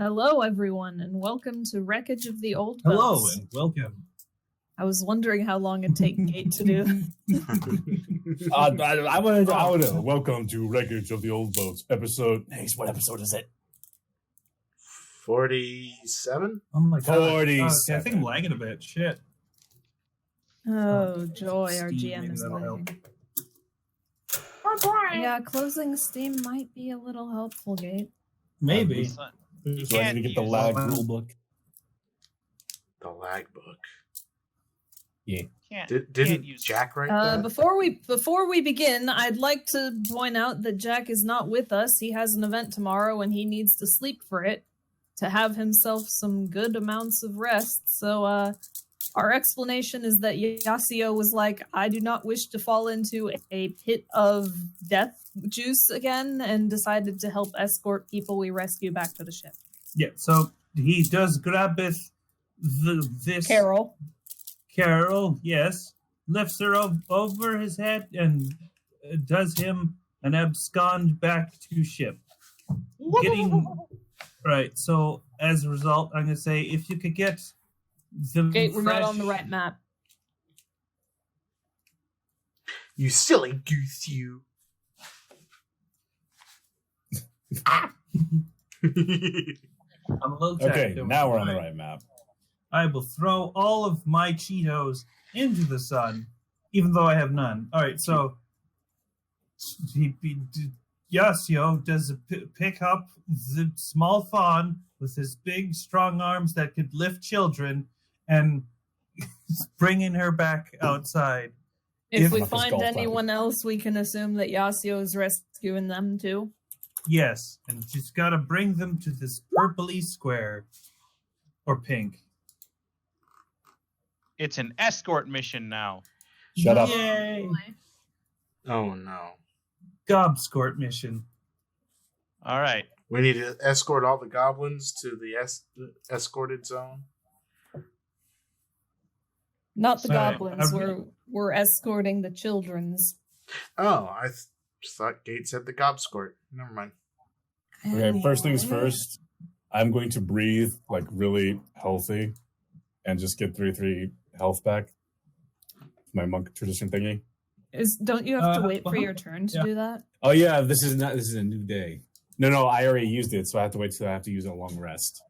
Hello, everyone, and welcome to Wreckage of the Old Hello, Boats. and welcome. I was wondering how long it'd take Gate to do. I want to welcome to Wreckage of the Old Boats episode. Nice. What episode is it? 47? Oh my god. 47. Okay, I think I'm lagging a bit. Shit. Oh, joy, our Steam, GM maybe is that'll help. lagging. Yeah, closing Steam might be a little helpful, Gate. Maybe. So I need to get the lag rule book. The lag book. Yeah. Didn't use Jack write that? Before we begin, I'd like to point out that Jack is not with us. He has an event tomorrow, and he needs to sleep for it to have himself some good amounts of rest. So, our explanation is that Yasuo was like, I do not wish to fall into a pit of death juice again, and decided to help escort people we rescue back to the ship. Yeah, so he does grabbeth this Carol, yes, lifts her over his head and does him an abscond back to ship. Right, so as a result, I'm going to say if you could get the Gate, we're not on the right map. You silly goose, you. I'm a little tired. Okay, now we're on the right map. I will throw all of my Cheetos into the sun, even though I have none. All right, so Yasuo does pick up the small fawn with his big, strong arms that could lift children and bringing her back outside. If we find anyone else, we can assume that Yasuo is rescuing them too. Yes, and just gotta bring them to this purpley square. Or pink. It's an escort mission now. Shut up. Yay! Oh no. Gobscort mission. All right. We need to escort all the goblins to the escorted zone. Not the Sorry, goblins. We're escorting the children's. Oh, I thought Gate said the gobscort. Never mind. Okay, first things first. I'm going to breathe like really healthy and just get 3 health back. My monk tradition thingy. Don't you have to wait for your turn to do that? Oh yeah, this is a new day. No, I already used it, so I have to wait till I have to use a long rest.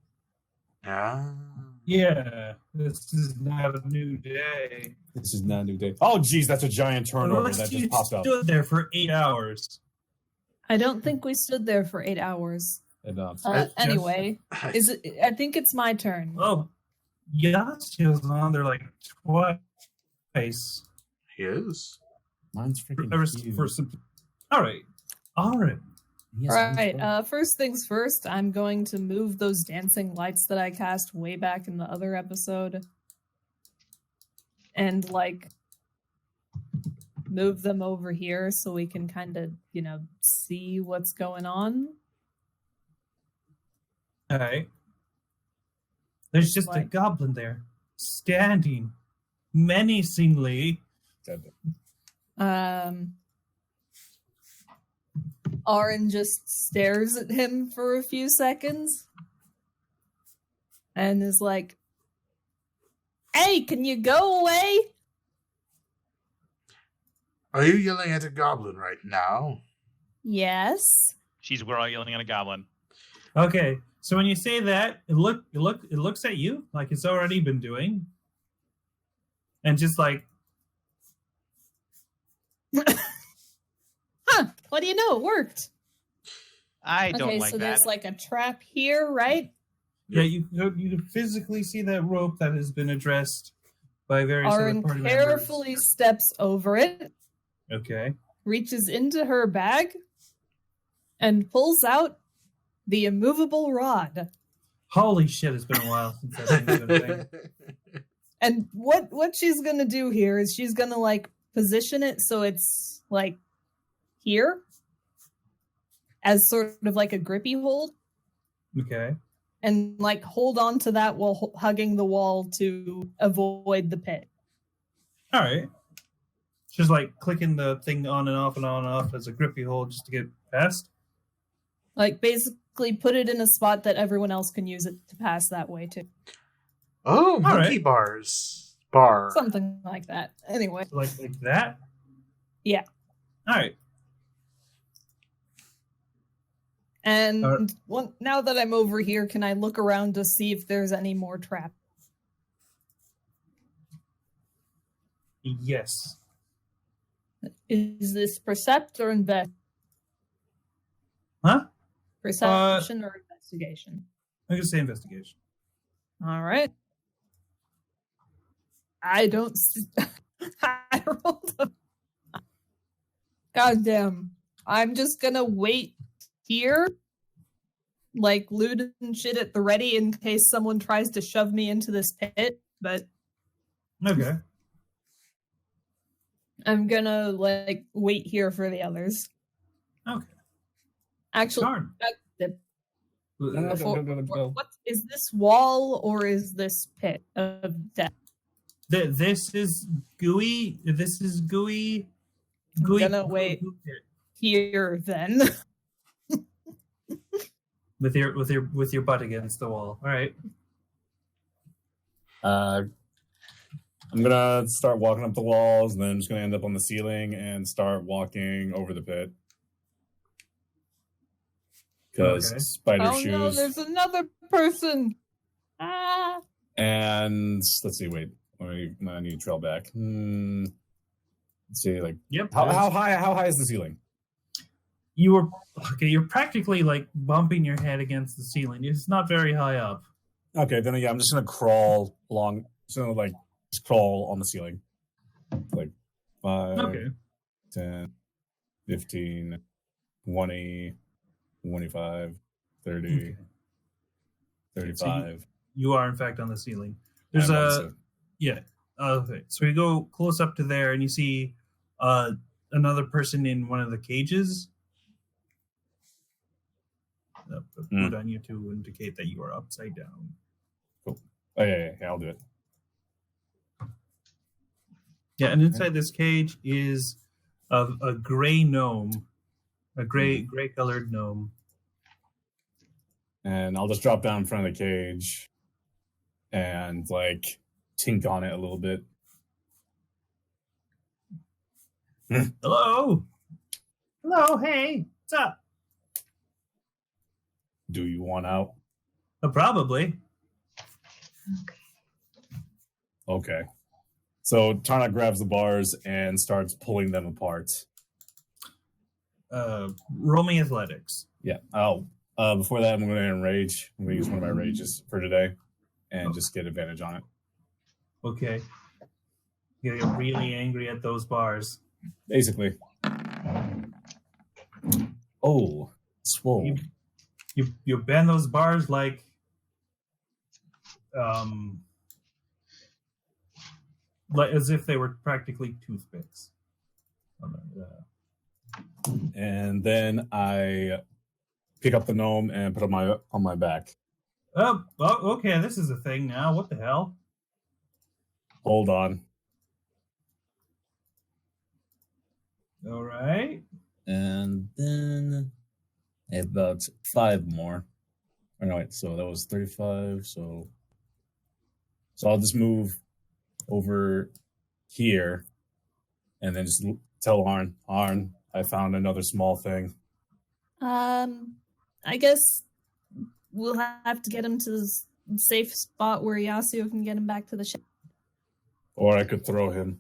Ah. Yeah, this is not a new day. This is not a new day. Oh geez, that's a giant turnover that just popped up. Stood there for 8 hours. I don't think we stood there for 8 hours. Anyway, is it? I think it's my turn. Oh, Yasio's on there like twice. He is. Mine's freaking huge. All right. Yes, All right. First things first. I'm going to move those dancing lights that I cast way back in the other episode, and move them over here so we can kind of, see what's going on. All right. There's just a goblin there, standing menacingly. Aaron just stares at him for a few seconds and is like, "Hey, can you go away?" Are you yelling at a goblin right now? Yes. She's yelling at a goblin. Okay, so when you say that, it looks at you like it's already been doing, and just like, huh? What do you know? It worked. I don't like so that. there's like a trap here, right? yeah, you can physically see that rope that has been addressed by various other Aaron party carefully steps over it, members. Okay. reaches into her bag, and pulls out the immovable rod. Holy shit! It's been a while since I've seen that thing. And what she's gonna do here is she's gonna position it so it's here as sort of like a grippy hold, Okay. and hold on to that while hugging the wall to avoid the pit. All right. Just clicking the thing on and off as a grippy hold just to get past. Basically put it in a spot that everyone else can use it to pass that way too. Oh, monkey right. bars. Bar. Something like that. Anyway. Like that? Yeah. All right. And now that I'm over here, can I look around to see if there's any more traps? Yes. Is this percept or invest? Huh? Perception or investigation? I'm going to say investigation. All right. I don't... I rolled a... Goddamn. I'm just gonna wait here, like loot and shit at the ready in case someone tries to shove me into this pit, but... Okay. I'm gonna, like, wait here for the others. Okay. Actually, Darn. what is this wall or is this pit of death? This is gooey. This is gooey. Gooey. I'm gonna wait here then. with your butt against the wall. All right. I'm gonna start walking up the walls, and then I'm just gonna end up on the ceiling and start walking over the pit. Because spider shoes. Oh no, there's another person. Ah. And let's see. Wait, I need to trail back. Let's see. Like, yep. How high is the ceiling? You're practically like bumping your head against the ceiling. It's not very high up. Okay, then I'm just gonna crawl along. So like, just crawl on the ceiling. Like 5, 10, 15, 20, 25, 30, 35. So you are in fact on the ceiling. There's okay. So we go close up to there, and you see another person in one of the cages. Put on you to indicate that you are upside down. Cool. Oh yeah, I'll do it. Yeah, and inside this cage is a gray gnome, a gray colored gnome. And I'll just drop down in front of the cage and like tink on it a little bit. Hello, hey, what's up? Do you want out? Probably. Okay. So Tarnak grabs the bars and starts pulling them apart. Roll me athletics. Yeah. Before that, I'm going to enrage. I'm going to use one of my rages for today and just get advantage on it. Okay. You're gonna get really angry at those bars. Basically. Oh, swole. You bend those bars like as if they were practically toothpicks. And then I pick up the gnome and put it on my back. Oh, okay. This is a thing now. What the hell? Hold on. All right. And then I have about 5 more. Or no, wait. So that was 35. So I'll just move over here and then just tell Arn, I found another small thing. I guess we'll have to get him to the safe spot where Yasuo can get him back to the ship. Or I could throw him.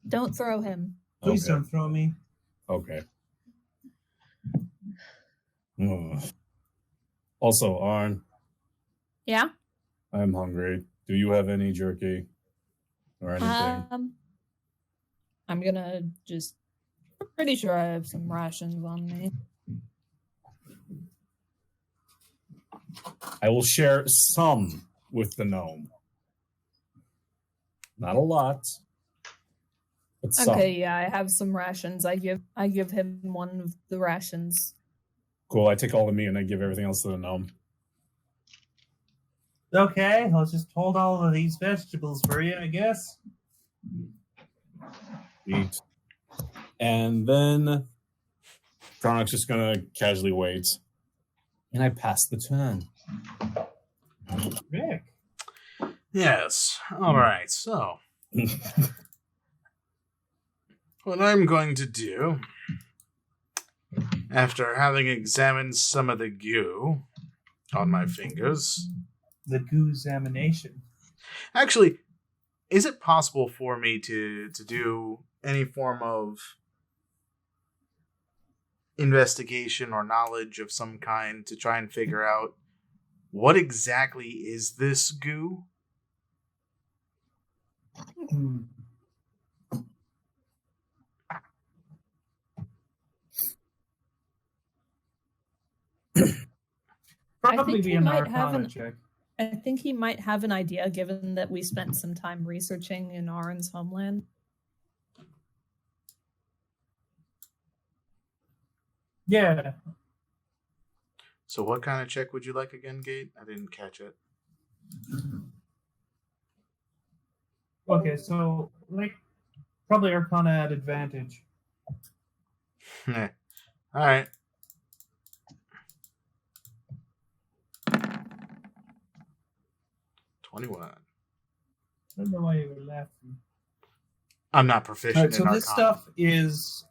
Don't throw him. Please don't throw me. Okay. Ugh. Also, Arn. Yeah? I'm hungry. Do you have any jerky or anything? I'm gonna just... Pretty sure I have some rations on me. I will share some with the gnome. Not a lot, but some. Okay, yeah, I have some rations. I give him one of the rations. Cool, I take all of me and I give everything else to the gnome. Okay, I'll just hold all of these vegetables for you, I guess. Eat. And then Kronok's just gonna casually wait And I passed the turn. Rick. Yes. All right. So, what I'm going to do, after having examined some of the goo on my fingers, The goo examination. actually, is it possible for me to do any form of investigation or knowledge of some kind to try and figure out what exactly is this goo? Probably think be he an might have Arcana an- check. I think he might have an idea, given that we spent some time researching in Arin's homeland. Yeah. So what kind of check would you like again, Gate? I didn't catch it. Okay, so like probably Arcana at advantage. All right. $21. I don't know why you were laughing. I'm not proficient All right, so in this Arcana. stuff is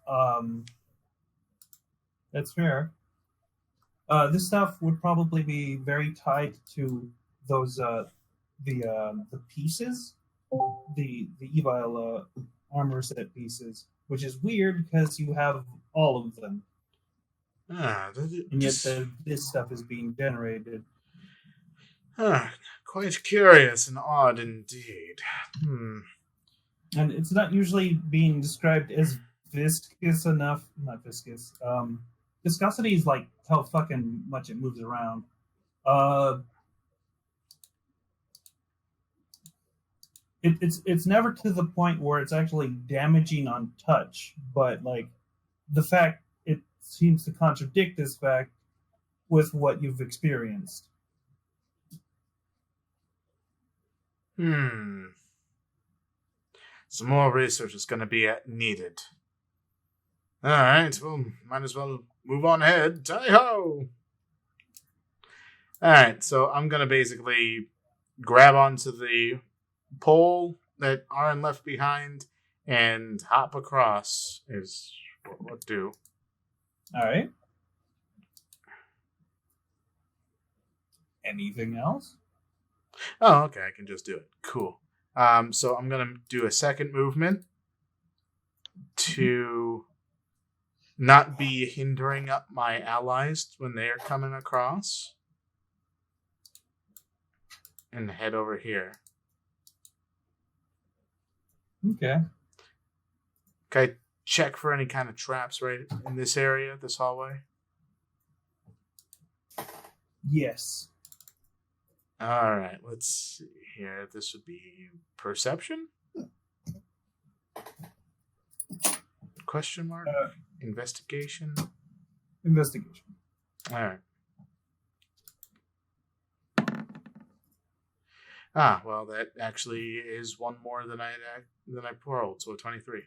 that's fair. This stuff would probably be very tied to those the pieces, the evil armor set pieces, which is weird because you have all of them, and yet this stuff is being generated. Quite curious and odd indeed. And it's not usually being described as viscous enough. Not viscous. Viscosity is like how fucking much it moves around. It's never to the point where it's actually damaging on touch, but like the fact it seems to contradict this fact with what you've experienced. Some more research is going to be needed. All right, well, might as well move on ahead. Tally-ho! All right, so I'm going to basically grab onto the pole that Arin left behind and hop across is what do. All right. Anything else? Oh, okay, I can just do it. Cool. So I'm going to do a second movement to not be hindering up my allies when they're coming across. And head over here. Okay. Can I check for any kind of traps right in this area, this hallway? Yes. All right, let's see here. This would be perception? Question mark? Investigation? Investigation. All right. Well, that actually is one more than I rolled, so 23.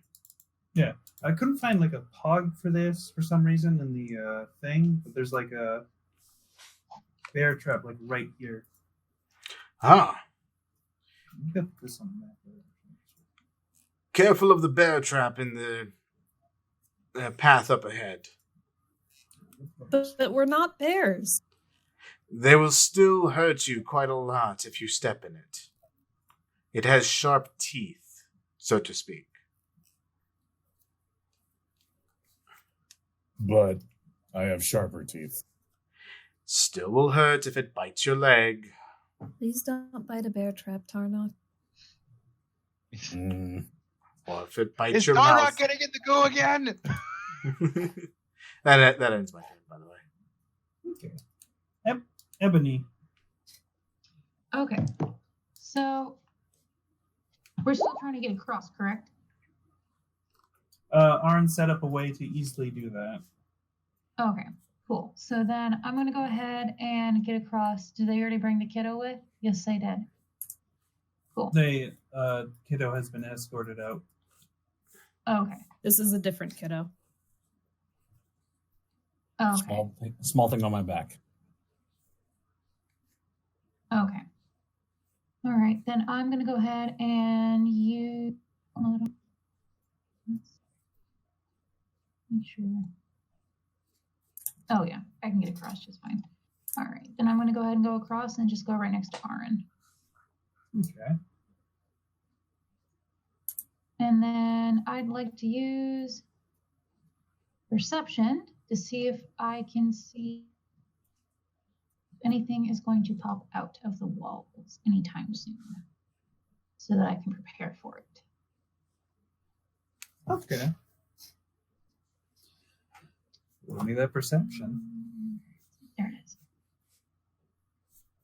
Yeah, I couldn't find like a pog for this for some reason in the thing, but there's like a bear trap like right here. Get this on the map. Careful of the bear trap in the path up ahead. But we're not bears. They will still hurt you quite a lot if you step in it. It has sharp teeth, so to speak. But I have sharper teeth. Still will hurt if it bites your leg. Please don't bite a bear trap, Tarnok. Or if it bites Is your Tarnok mouth. getting in the goo again? that ends my turn, by the way. Okay. Ebony. Okay. So we're still trying to get across, correct? Arn set up a way to easily do that. Okay, cool. So then I'm going to go ahead and get across. Did they already bring the kiddo with? Yes, they did. Cool. The kiddo has been escorted out. Okay. This is a different kiddo. Okay. Small thing on my back. then I'm going to go ahead and use... Let's make sure. Oh, yeah, I can get across just fine. All right, then I'm going to go ahead and go across and just go right next to Aaron. Okay. And then I'd like to use perception to see if I can see if anything is going to pop out of the walls anytime soon, so that I can prepare for it. Okay. Roll me that perception. There it is.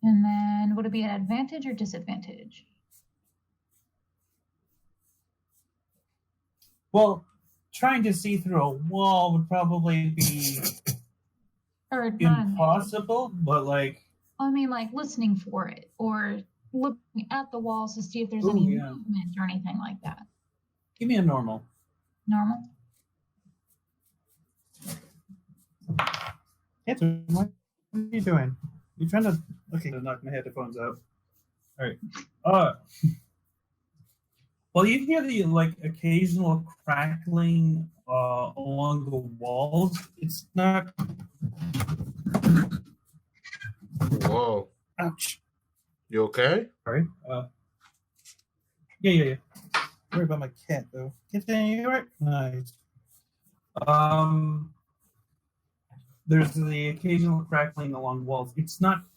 And then would it be an advantage or disadvantage? Well, trying to see through a wall would probably be Or not impossible, but like... I mean, like listening for it or looking at the walls to see if there's any movement or anything like that. Give me a normal. Normal? Anthony, what are you doing? You're trying to... Okay, to knock my headphones out. All right. Well, you hear the like occasional crackling along the walls. It's not. Whoa. Ouch. You okay? Sorry. Yeah. Worry about my cat though. Kitten, you alright? Nice. There's the occasional crackling along walls.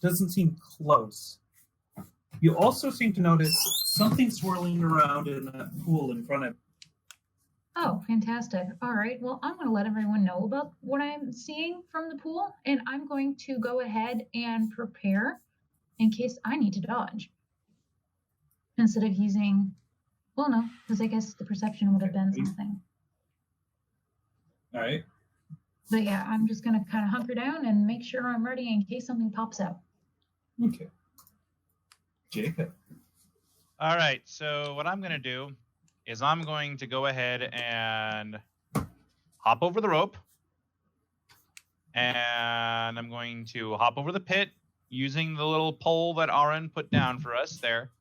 Doesn't seem close. You also seem to notice something swirling around in that pool in front of. Oh, fantastic. All right. Well, I'm going to let everyone know about what I'm seeing from the pool, and I'm going to go ahead and prepare in case I need to dodge. Instead of using, well, no, because I guess the perception would have been something. All right. But yeah, I'm just going to kind of hunker down and make sure I'm ready in case something pops out. Okay. Jacob. All right, so what I'm going to do is I'm going to go ahead and hop over the rope. And I'm going to hop over the pit using the little pole that Aaron put down for us there.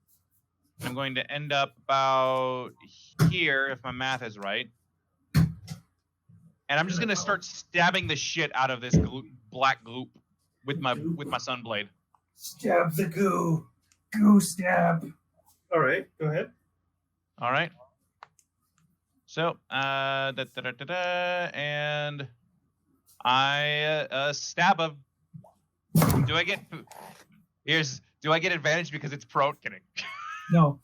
I'm going to end up about here, if my math is right. And I'm just going to start stabbing the shit out of this black goop with my sunblade. Stab the goo. Goo stab. All right, go ahead. All right. So, and I stab him. Do I get advantage because it's prone? Kidding. No.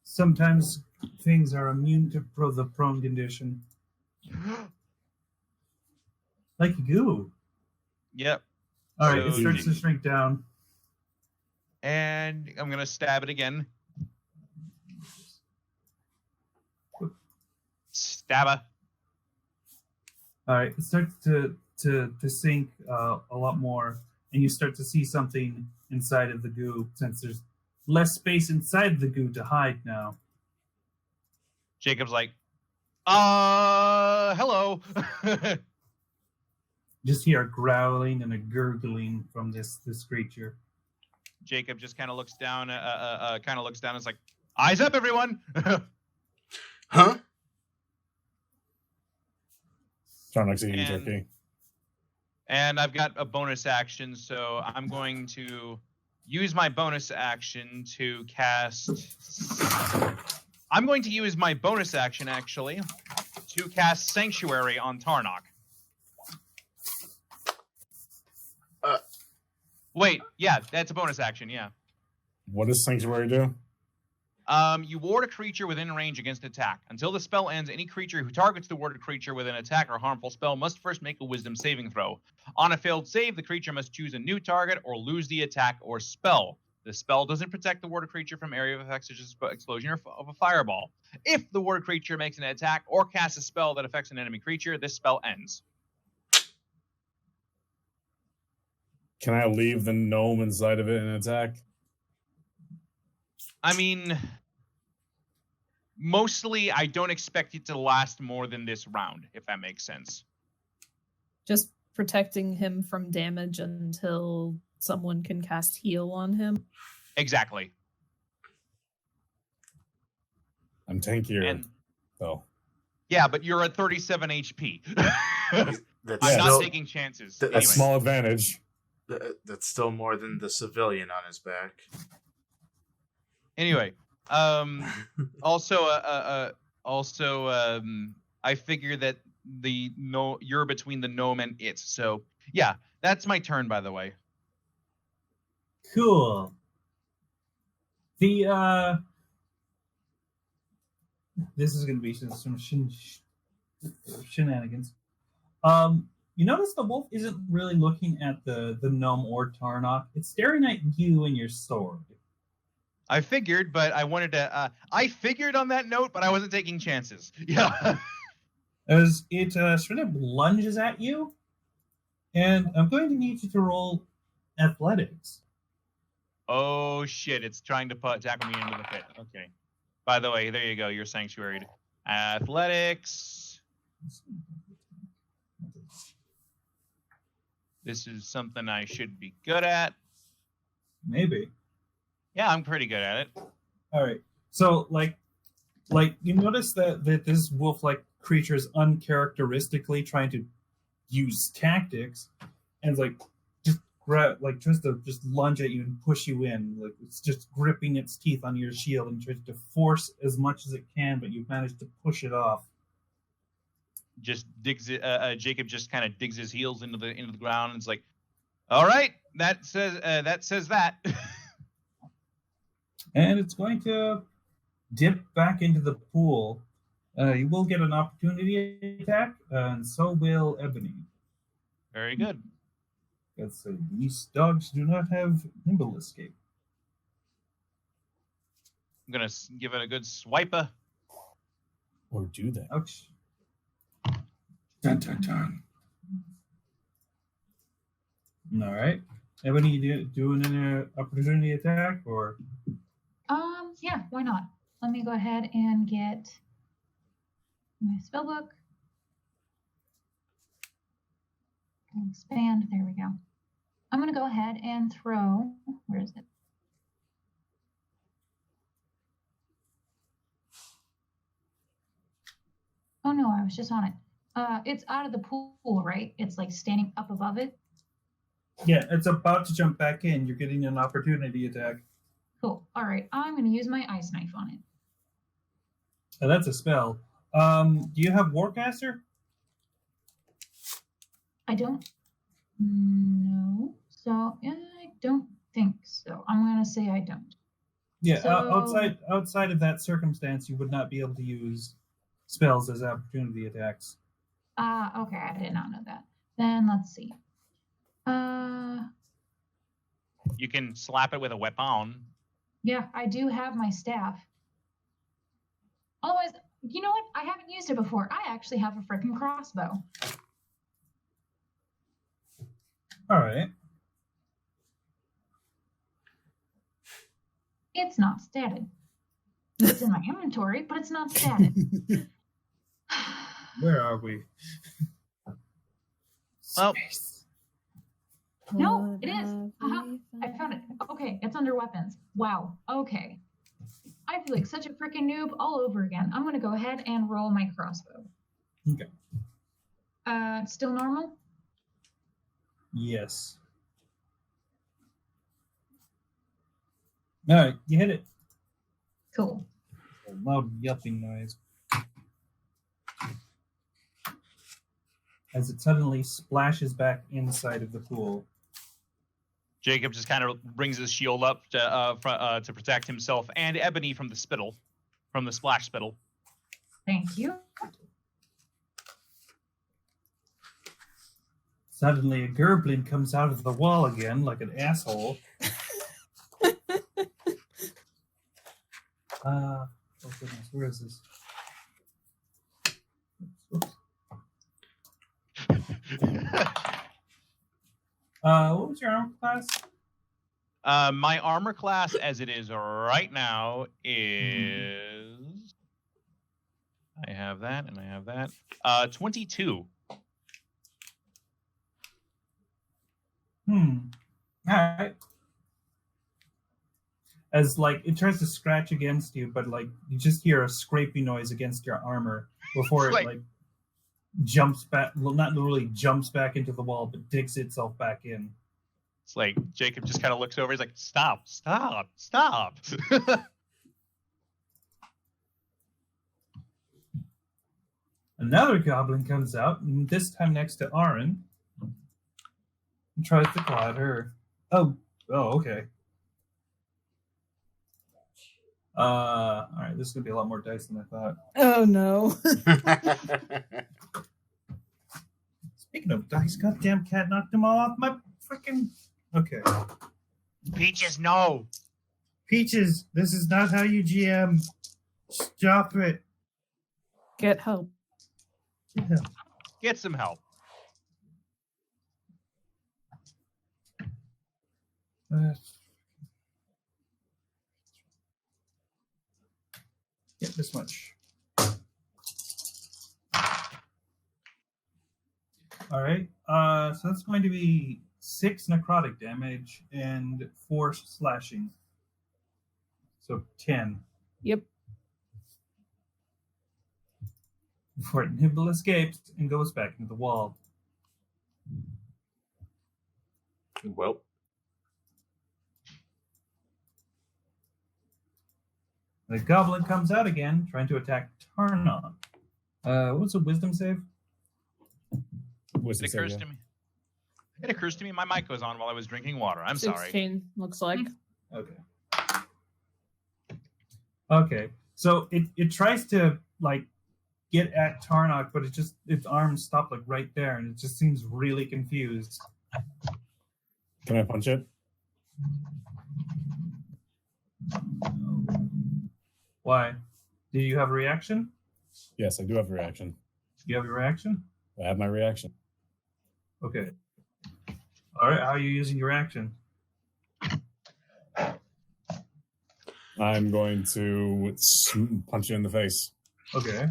Sometimes things are immune to the prone condition. Like goo. Yep. All right, it starts to shrink down. And I'm going to stab it again. Stabba. All right, it starts to sink a lot more, and you start to see something inside of the goo, since there's less space inside the goo to hide now. Jacob's like, hello. Just hear a growling and a gurgling from this creature. Jacob just kind of looks down. And is like, "Eyes up, everyone!" Huh? Sound like eating turkey. And I've got a bonus action, so I'm going to use my bonus action to cast. I'm going to use my bonus action actually to cast Sanctuary on Tarnok. Wait, yeah, that's a bonus action, yeah. What does Sanctuary do? You ward a creature within range against attack. Until the spell ends, any creature who targets the warded creature with an attack or harmful spell must first make a wisdom saving throw. On a failed save, the creature must choose a new target or lose the attack or spell. The spell doesn't protect the warded creature from area of effects such as explosion or of a fireball. If the warded creature makes an attack or casts a spell that affects an enemy creature, this spell ends. Can I leave the gnome inside of it and attack? I mean, mostly I don't expect it to last more than this round, if that makes sense. Just protecting him from damage until someone can cast heal on him. Exactly. I'm tankier, And though. yeah, but you're at 37 HP. That's I'm still, not taking chances. That's A Anyway. small advantage. that's still more than the civilian on his back. Anyway, also, I figure that you're between the gnome and it. So yeah, that's my turn. By the way. Cool. The this is going to be some shenanigans. You notice the wolf isn't really looking at the gnome or Tarnok. It's staring at you and your sword. I figured, but I wanted to. I figured on that note, but I wasn't taking chances. Yeah. As it sort of lunges at you, and I'm going to need you to roll athletics. Oh shit! It's trying to tackle me into the pit. Okay. By the way, there you go. You're sanctuaried. Athletics. This is something I should be good at. Maybe. Yeah, I'm pretty good at it. All right. So, like you notice that this wolf-like creature is uncharacteristically trying to use tactics, and it's tries to just lunge at you and push you in. Like it's just gripping its teeth on your shield and tries to force as much as it can, but you've managed to push it off. Just digs it. Jacob just kind of digs his heels into the ground, and it's like, all right, that says that. And it's going to dip back into the pool. You will get an opportunity attack, and so will Ebony. Very good. Let's say these dogs do not have nimble escape. I'm gonna give it a good swiper. Or do that. Ouch. Dun, dun, dun. All right. Ebony, you doing an opportunity attack or? Yeah, why not? Let me go ahead and get my spellbook. Expand. There we go. I'm going to go ahead and throw. Where is it? Oh no, I was just on it. It's out of the pool, right? It's like standing up above it. Yeah, it's about to jump back in. You're getting an opportunity attack. Cool. All right, I'm going to use my ice knife on it. Oh, that's a spell. Do you have Warcaster? I don't know. So I don't think so. I'm going to say I don't. Yeah, So- outside of that circumstance, you would not be able to use spells as opportunity attacks. Okay, I did not know that. Then let's see. You can slap it with a weapon. Yeah, I do have my staff. Otherwise, you know what? I haven't used it before. I actually have a freaking crossbow. All right. It's not statted. It's in my inventory, but it's not statted. Where are we? Oh. Space. No, it is. I found it. Okay, it's under weapons. Wow. Okay. I feel like such a freaking noob all over again. I'm going to go ahead and roll my crossbow. Okay. Still normal? Yes. All right, you hit it. Cool. A loud yelping noise. As it suddenly splashes back inside of the pool. Jacob just kind of brings his shield up to protect himself and Ebony from the splash spittle. Thank you. Suddenly, a gerblin comes out of the wall again like an asshole. Oh goodness, where is this? Oops. What was your armor class? My armor class, as it is right now, is I have that and I have that. 22. Alright. As, like, it tries to scratch against you, but, like, you just hear a scrapey noise against your armor before it, like, jumps back. Well, not literally jumps back into the wall, but digs itself back in. It's like Jacob just kind of looks over. He's like, stop. Another goblin comes out, and this time next to Aaron, and tries to claw at her. Oh, okay. Alright, this is gonna be a lot more dice than I thought. Oh no. Speaking of dice, goddamn cat knocked them all off my freaking. Okay. Peaches, no. Peaches, this is not how you GM. Stop it. Get help. Get some help. Get this much. All right. So that's going to be 6 necrotic damage and 4 slashing. So 10. Yep. Before Nibble escapes and goes back into the wall. Well. The goblin comes out again, trying to attack Tarnon. What's a wisdom save? It occurs to me my mic was on while I was drinking water. I'm 16, looks like. Okay. Okay. So it tries to like get at Tarnok, but its arms stop like right there, and it just seems really confused. Can I punch it? Why? Do you have a reaction? Yes, I do have a reaction. You have a reaction? I have my reaction. Okay. All right. How are you using your action? I'm going to punch you in the face. Okay.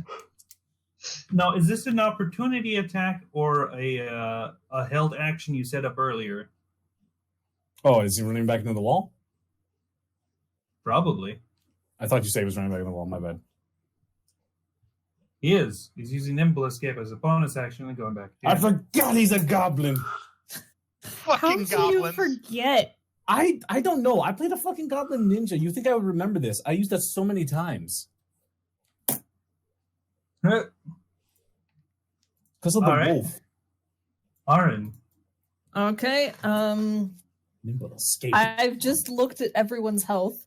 Now, is this an opportunity attack or a held action you set up earlier? Oh, is he running back into the wall? Probably. I thought you said he was running back into the wall. My bad. He is. He's using Nimble Escape as a bonus action and going back. I forgot he's a goblin. Fucking How do goblins. you forget? I don't know. I played a fucking goblin ninja. You think I would remember this? I used that so many times. Because of the wolf. Aaron. Okay, Nimble Escape. I've just looked at everyone's health.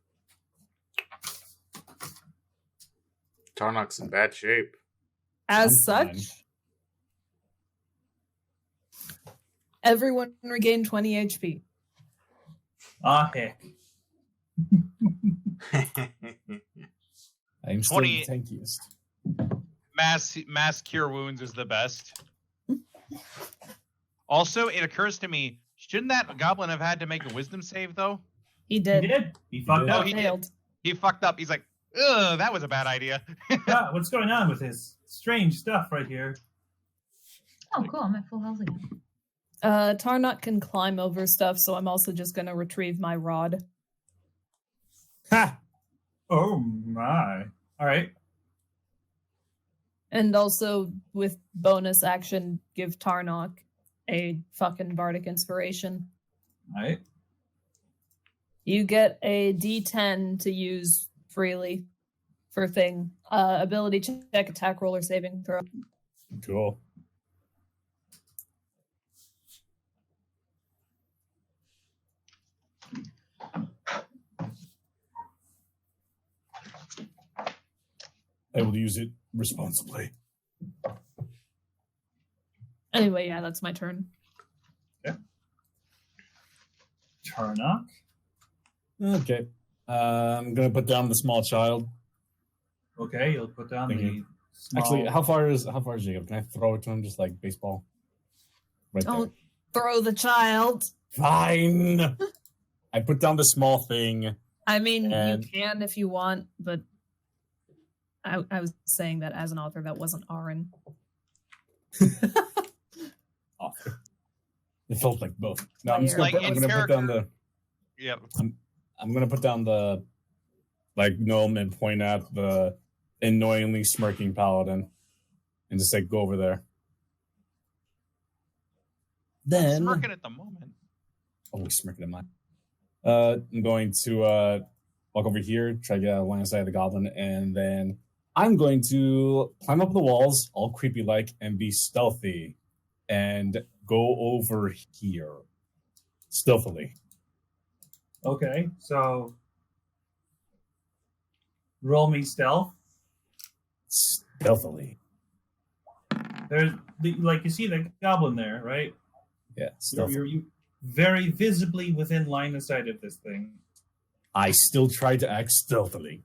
Tarnok's in bad shape. As I'm such, everyone regained 20 HP. Ah, heck. I'm still 20 the tankiest. Mass cure wounds is the best. Also, it occurs to me, shouldn't that goblin have had to make a wisdom save though? He did. He did. He fucked up. he failed. did. He fucked up. He's like, ugh, that was a bad idea. Yeah, what's going on with this strange stuff right here? Oh, cool. I'm at full health again. Tarnok can climb over stuff, so I'm also just going to retrieve my rod. Ha! Oh my. All right. And also, with bonus action, give Tarnok a fucking Bardic Inspiration. All right. You get a D10 to use freely for thing. Ability check, attack roll, or saving throw. Cool. I will use it responsibly. Anyway, yeah, that's my turn. Tarnok. Okay. I'm going to put down the small child. Okay, you'll put down Thank the you. small... Actually, how far is Jacob? Can I throw it to him just like baseball? Right Don't throw the child. there. Fine. I put down the small thing. I mean, And- you can if you want, but I was saying that as an author, that wasn't Aaron. Author. It felt like both. No, I'm just Like, gonna, in I'm gonna put down character- the. Yep. I'm gonna put down the gnome and point at the annoyingly smirking paladin, and just say, "Go over there." Then Smirking at the moment. oh, he's smirking at mine. I'm going to walk over here, try to get out of line of sight of the goblin, and then I'm going to climb up the walls, all creepy like, and be stealthy, and go over here stealthily. Okay, so roll me stealth. Stealthily. There's like you see the goblin there, right? Yeah, You're, stealthily. you're very visibly within line of sight of this thing. I still try to act stealthily.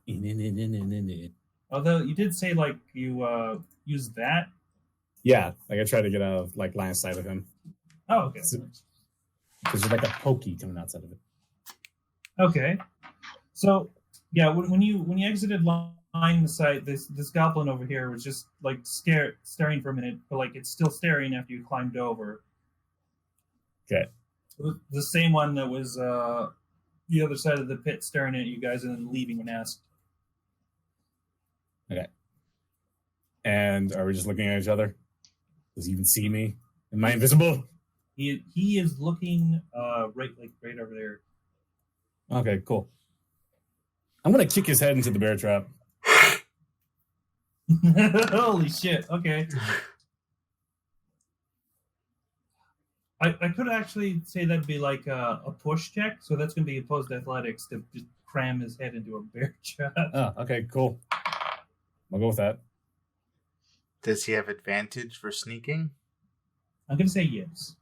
Although you did say like you use that. Yeah, like I try to get out of line of sight of him. Oh, okay. Because there's like a pokey coming outside of it. Okay. So yeah, when you exited line of sight, this goblin over here was just like staring for a minute, but like it's still staring after you climbed over. Okay. It was the same one that was the other side of the pit staring at you guys and then leaving when asked. Okay. And are we just looking at each other? Does he even see me? Am I invisible? He is looking right over there. Okay, cool. I'm gonna kick his head into the bear trap. Holy shit! Okay. I could actually say that'd be like a push check, so that's gonna be opposed to athletics to just cram his head into a bear trap. Oh, okay, cool. I'll go with that. Does he have advantage for sneaking? I'm gonna say yes.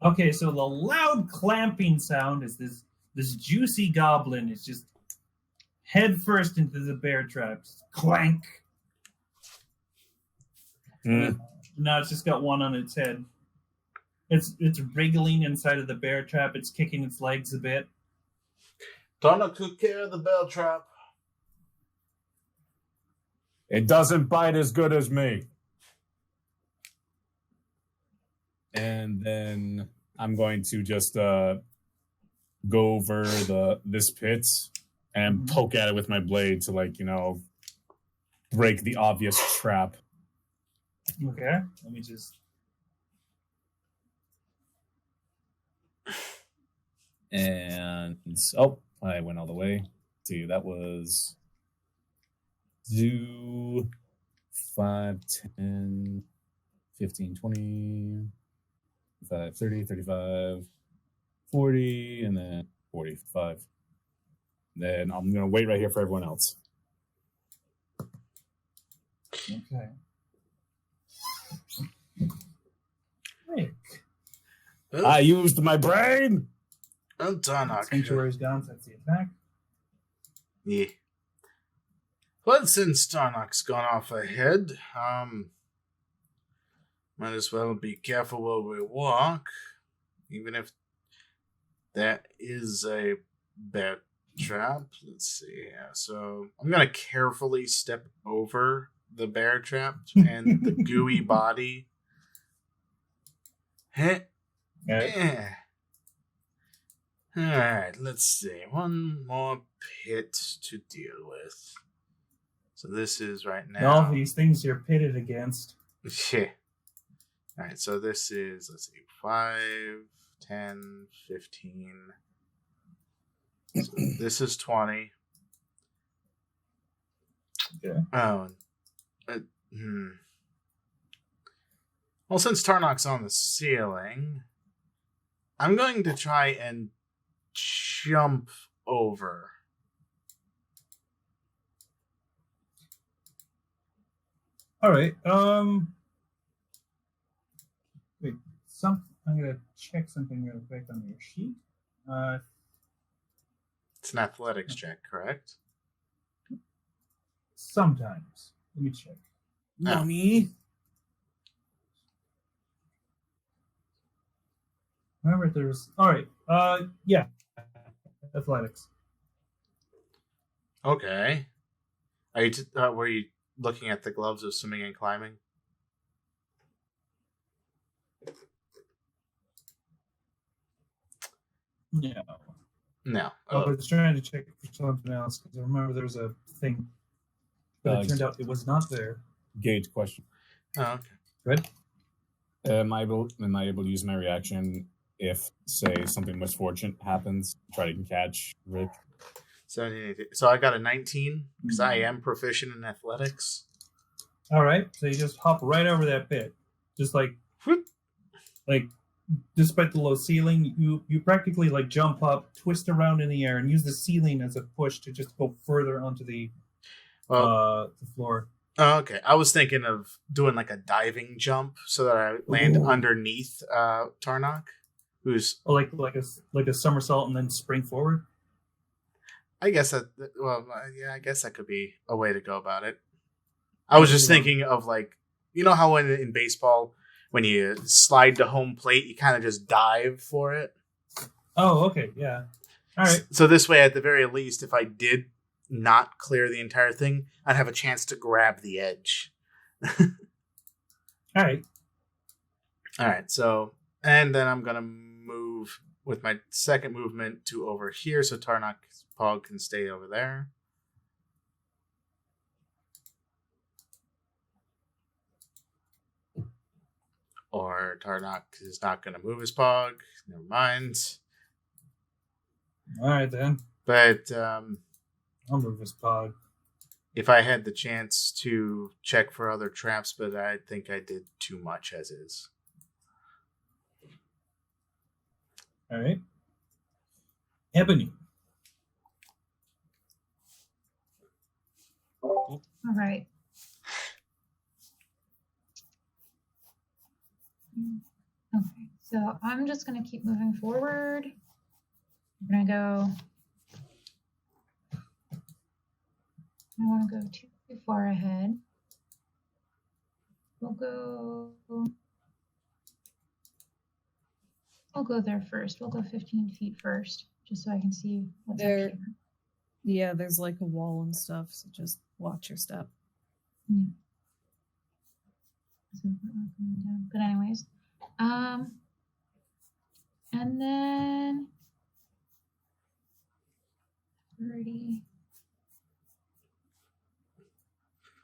Okay, so the loud clamping sound is this juicy goblin is just head first into the bear trap. Just clank. Now it's just got one on its head. It's wriggling inside of the bear trap. It's kicking its legs a bit. Donna took care of the bell trap. It doesn't bite as good as me. And then I'm going to just go over this pit and poke at it with my blade to break the obvious trap. Okay, let me just. And I went all the way. See, that was 5, 10, 15, 20, 25, 30, 35, 40, and then 45. Then I'm going to wait right here for everyone else. Okay. Rick. I used my brain! And Donna. Sanctuary's down, so that's the attack. Yeah. Well, since Darnock's gone off ahead, might as well be careful where we walk, even if that is a bear trap. Let's see here. So I'm gonna carefully step over the bear trap and the gooey body. Yeah. Alright, let's see. One more pit to deal with. So this is right now. All these things you're pitted against. Yeah. Alright, so this is, let's see, 5, 10, 15. So this is 20. Okay. Oh. Well, since Tarnok's on the ceiling, I'm going to try and jump over. All right. Wait. I'm gonna check something real quick on your sheet. It's an athletics check, correct? Sometimes. Let me check. Mommy? Remember, there's. All right. Yeah. Athletics. Okay. Are you were you looking at the gloves of swimming and climbing? No. No. I was trying to check for something else because I remember there was a thing, but it turned out it was not there. Gate question. Oh, okay. Good. Am I able to use my reaction if, say, something misfortunate happens, try to catch Rick? So I got a 19 because I am proficient in athletics. All right, so you just hop right over that pit, just like despite the low ceiling, you practically like jump up, twist around in the air, and use the ceiling as a push to just go further onto the floor. Oh, okay. I was thinking of doing like a diving jump so that I land underneath Tarnok, who's like a somersault and then spring forward. I guess that I guess that could be a way to go about it. I was just thinking of like, you know how in baseball when you slide to home plate you kind of just dive for it. Oh, okay, yeah. All right. So this way, at the very least, if I did not clear the entire thing, I'd have a chance to grab the edge. All right. All right. So, and then I'm gonna move with my second movement to over here, so Tarnok's Pog can stay over there. Or Tarnok is not going to move his Pog. Never mind. All right, then. But I'll move his Pog. If I had the chance to check for other traps, but I think I did too much as is. All right. Ebony. All right. Okay, so I'm just going to keep moving forward. I'm going to go. I don't want to go too far ahead. I'll go there first. We'll go 15 feet first, just so I can see what's up here. Yeah, there's like a wall and stuff, so just watch your step. Yeah. But anyways, and then 30.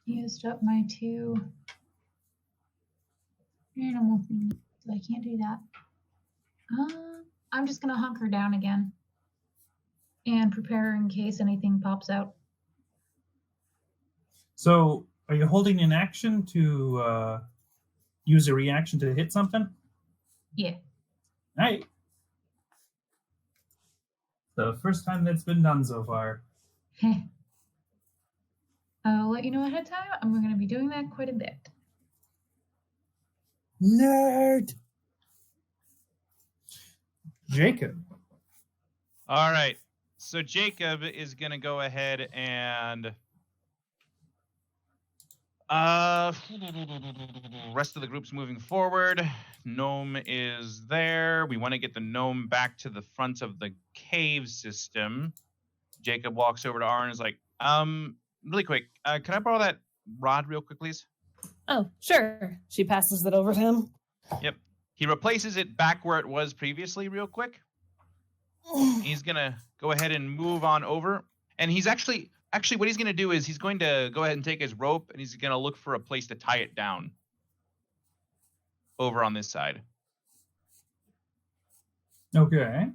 Used up my 2 animal thingies, so I can't do that. I'm just gonna hunker down again and prepare in case anything pops out. So, are you holding an action to use a reaction to hit something? Yeah. All right. The first time that's been done so far. I'll let you know ahead of time. I'm going to be doing that quite a bit. Nerd! Jacob. All right. So Jacob is going to go ahead and rest of the group's moving forward. Gnome is there. We want to get the gnome back to the front of the cave system. Jacob walks over to R and is like, really quick, can I borrow that rod real quick, please? Oh, sure. She passes it over to him. Yep. He replaces it back where it was previously real quick. He's going to go ahead and move on over. And he's actually what he's going to do is he's going to go ahead and take his rope and he's going to look for a place to tie it down over on this side. Okay.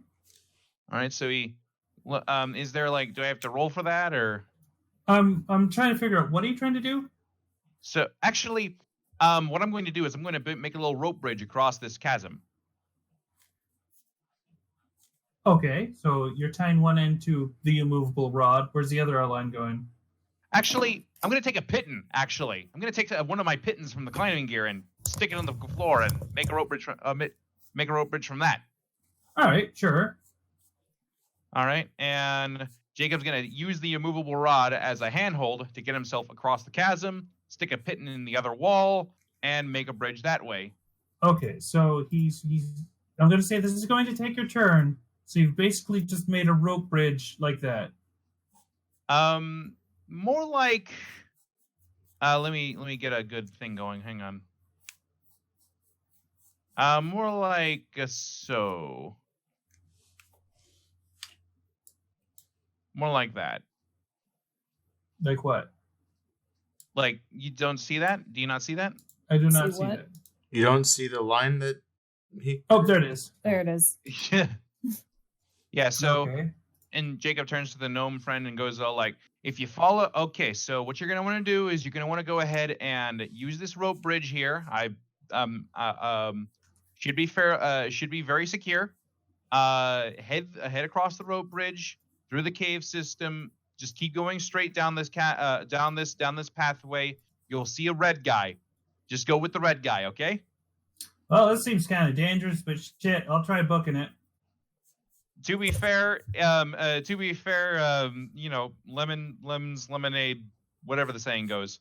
All right. So is there like, do I have to roll for that or? I'm trying to figure out, what are you trying to do? So actually, what I'm going to do is I'm going to make a little rope bridge across this chasm. Okay, so you're tying one end to the immovable rod. Where's the other line going? Actually, I'm going to take a piton, actually. I'm going to take one of my pitons from the climbing gear and stick it on the floor and make a rope bridge from that. All right, sure. All right, and Jacob's going to use the immovable rod as a handhold to get himself across the chasm, stick a piton in the other wall, and make a bridge that way. Okay, so he's I'm going to say this is going to take your turn. So you've basically just made a rope bridge like that. More like, let me get a good thing going. Hang on. More like so. More like that. Like what? Like, you don't see that? Do you not see that? I do not See see what? that. You don't see the line that he. Oh, there it is. There it is. Yeah, so, Okay. and Jacob turns to the gnome friend and goes, like, if you follow, okay, so what you're going to want to do is you're going to want to go ahead and use this rope bridge here. Should be fair, should be very secure. Head across the rope bridge, through the cave system. Just keep going straight down this down this pathway. You'll see a red guy. Just go with the red guy, okay? Well, this seems kind of dangerous, but shit, I'll try booking it. To be fair, you know, lemons, lemonade, whatever the saying goes.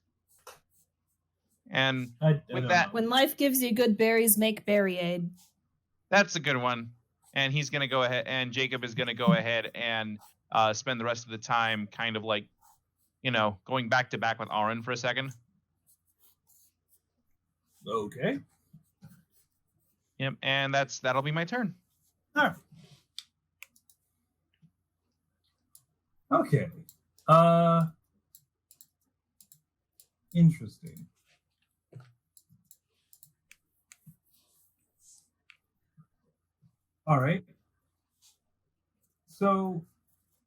And I with don't that, know. When life gives you good berries, make berry aid. that's a good one. And he's gonna go ahead, and Jacob is gonna go ahead and spend the rest of the time kind of like, you know, going back to back with Aaron for a second. Okay. Yep, and that'll be my turn. All right. Okay. Interesting. All right. So,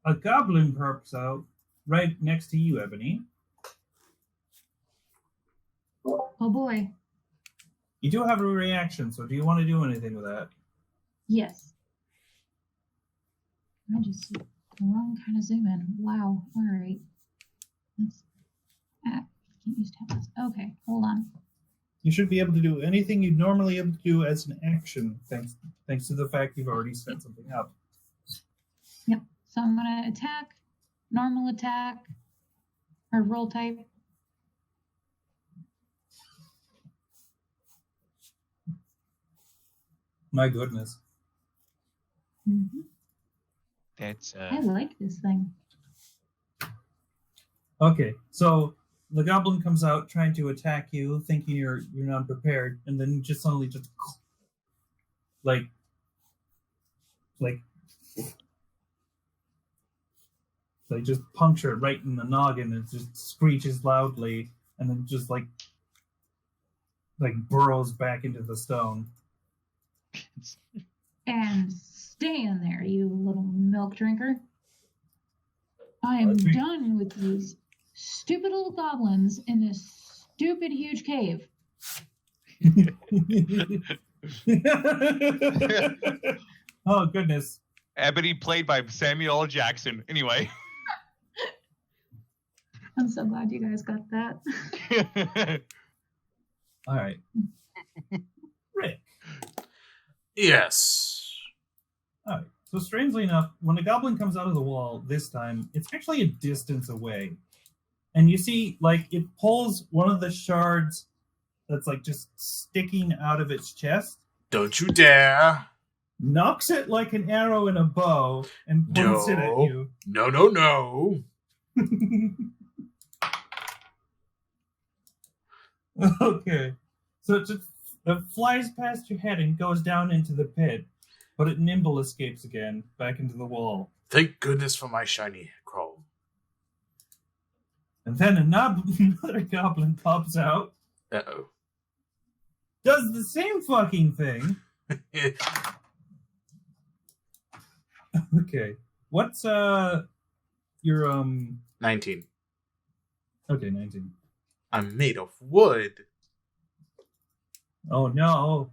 a goblin perps out right next to you, Ebony. Oh boy. You do have a reaction, so do you want to do anything with that? Yes. I just the wrong kind of zoom in. Wow. All right. Let's. Can't use tablets. Okay, hold on. You should be able to do anything you'd normally able to do as an action, thanks to the fact you've already set something up. Yep. So I'm gonna attack, normal attack, or roll type. My goodness. Mm-hmm. That's I like this thing. Okay, so the goblin comes out trying to attack you, thinking you're not prepared, and then just suddenly just like they just puncture it right in the noggin, and it just screeches loudly, and then just like burrows back into the stone. And stay in there, you little milk drinker. I am Let's be- done with these stupid little goblins in this stupid huge cave. Oh goodness. Ebony, played by Samuel L. Jackson. Anyway. I'm so glad you guys got that. All right. Rick. Yes. All right. So strangely enough, when a goblin comes out of the wall this time, it's actually a distance away. And you see, like, it pulls one of the shards that's, like, just sticking out of its chest, Don't you dare. knocks it like an arrow in a bow, and points it at No. you. No, no, no. Okay. So it flies past your head and goes down into the pit, but it nimble escapes again, back into the wall. Thank goodness for my shiny chrome. And then another goblin pops out, Uh-oh. does the same fucking thing. Okay. What's your 19. Okay, 19. I'm made of wood. Oh no.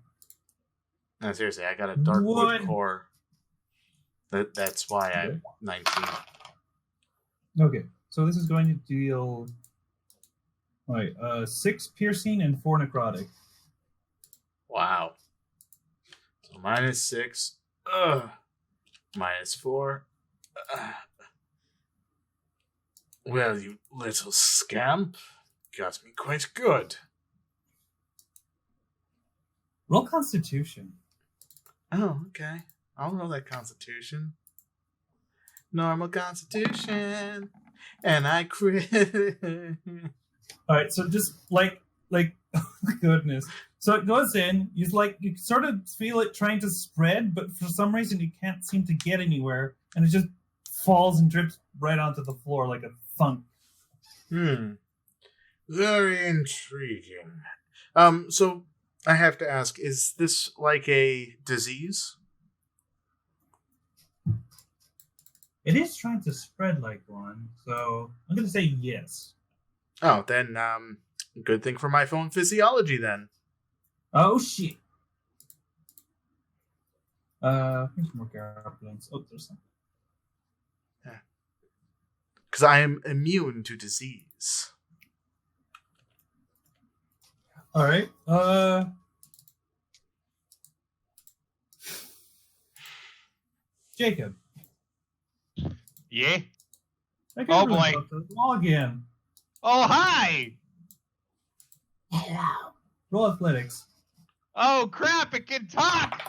No, seriously, I got a dark Wood. wood core. That's why Okay. I'm 19. Okay. So this is going to deal 6 piercing and 4 necrotic. Wow. So -6. Ugh. -4. Well, you little scamp. Got me quite good. Roll Constitution. Oh, okay. I'll roll that Constitution. Normal Constitution. And I crit. All right, so just like oh goodness. So it goes in. You sort of feel it trying to spread, but for some reason you can't seem to get anywhere, and it just falls and drips right onto the floor like a thunk. Very intriguing. So I have to ask, is this like a disease? It is trying to spread like one, so I'm going to say yes. Oh, then, good thing for my phone physiology, then. Oh, shit. Here's more goblins. Oh, there's some. Because I am immune to disease. All right. Jacob. Yeah? Oh, boy. Log in. Oh, hi! Hello. Roll athletics. Oh, crap, it can talk!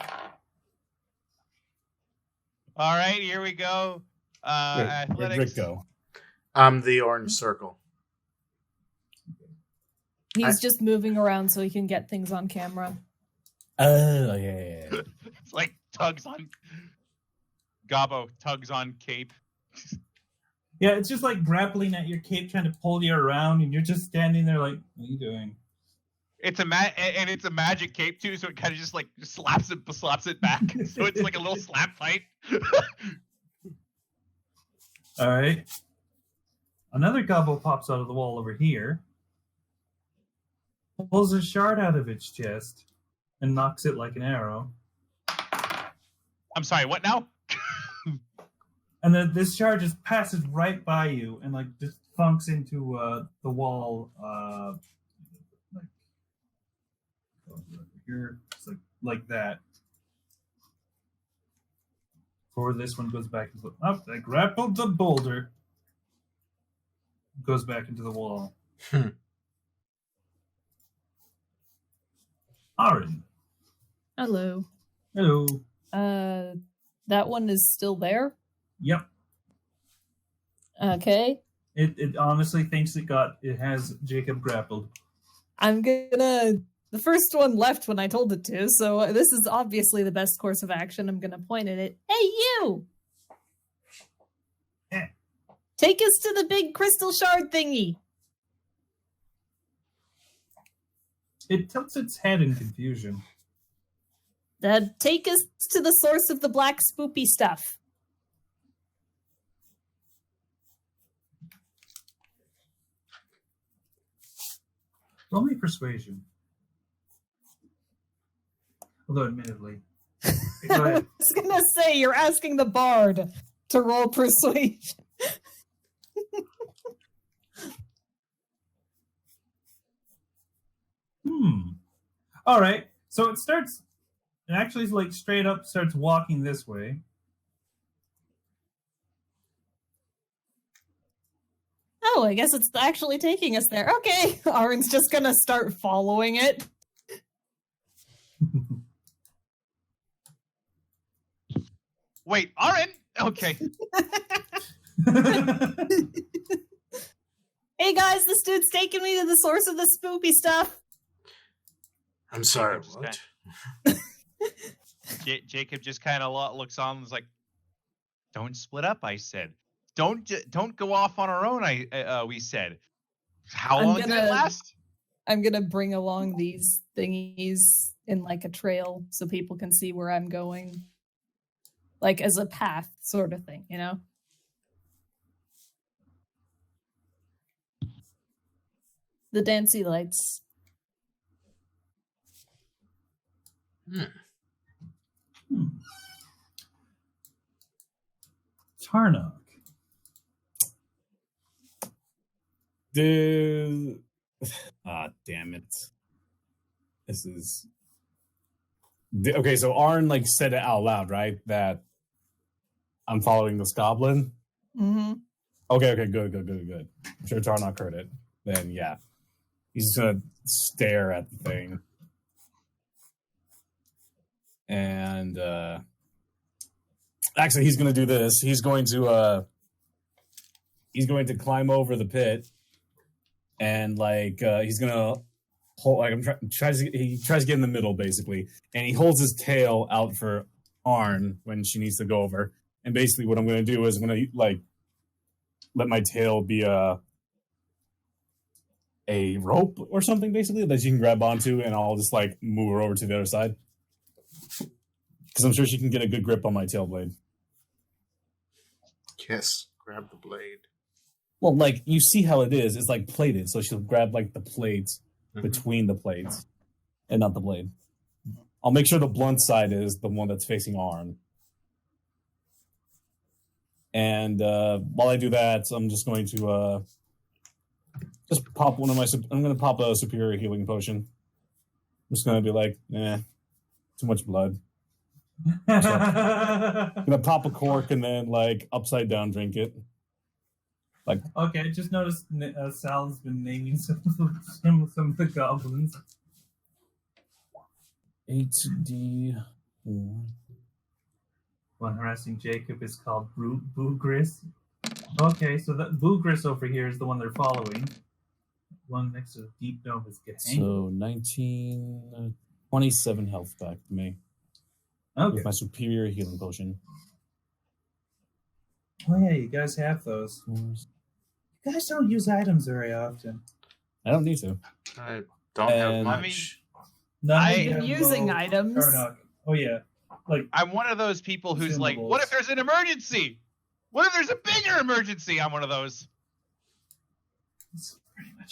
All right, here we go. Where'd Athletics. Rick go? I'm the orange circle. He's just moving around so he can get things on camera. Oh, yeah. It's like tugs on... Gobbo tugs on cape. Yeah, it's just like grappling at your cape, trying to pull you around, and you're just standing there like, what are you doing? It's and it's a magic cape too, so it kind of just like slaps it back. So it's like a little slap fight. All right. Another gobbo pops out of the wall over here, pulls a shard out of its chest, and knocks it like an arrow. I'm sorry, what now? And then this shard just passes right by you and like just funks into the wall, like over here, it's like that. Before this one goes back into I grappled the boulder. Goes back into the wall. Aaron. Hello. Hello. That one is still there? Yep. Okay. It honestly thinks it has Jacob grappled. The first one left when I told it to, so this is obviously the best course of action. I'm gonna point at it. Hey, you! Take us to the big crystal shard thingy. It tilts its head in confusion. Take us to the source of the black spoopy stuff. Roll me persuasion. Although, admittedly. Go ahead. I was gonna say, you're asking the bard to roll persuasion. All right. So it actually like straight up starts walking this way. Oh, I guess it's actually taking us there. Okay. Aaron's just gonna start following it. Wait, Aaron? Okay. Hey guys, this dude's taking me to the source of the spoopy stuff. I'm sorry, what? Jacob just kind of looks on and is like, don't split up, I said. Don't go off on our own, we said. How long did it last? I'm gonna bring along these thingies in like a trail so people can see where I'm going. Like as a path sort of thing, you know? The dancy lights. Tarnok. Dude. Damn it. This is... Okay, so Arn like said it out loud, right? That I'm following this goblin. Mm-hmm. Okay, good. I'm sure Tarnok heard it. Then yeah. He's just gonna stare at the thing. And actually he's gonna do this. He's going to climb over the pit and he's gonna hold he tries to get in the middle basically, and he holds his tail out for Arn when she needs to go over, And basically what I'm going to do is I'm going to like let my tail be a rope or something, basically, that you can grab onto, and I'll just like move her over to the other side. Because I'm sure she can get a good grip on my tail blade. Yes, grab the blade. Well, like, you see how it is. It's like plated, so she'll grab like the plates between the plates and not the blade. I'll make sure the blunt side is the one that's facing Arn. And while I do that, I'm just going to just pop one of my... I'm going to pop a superior healing potion. I'm just going to be like, too much blood. I'm going to pop a cork and then, like, upside down drink it. Like, okay, I just noticed Sal's been naming some of the goblins. 8D. One harassing Jacob is called Boogris. Okay, so that Boogris over here is the one they're following. One next to the deep dome is Gahang. So 27 health back to me. Okay. With my superior healing potion. Oh yeah, you guys have those. You guys don't use items very often. I don't need to. I don't have much. I've been using items. Karnak. Oh yeah. Like, I'm one of those people who's like, what if there's an emergency? What if there's a bigger emergency? I'm one of those.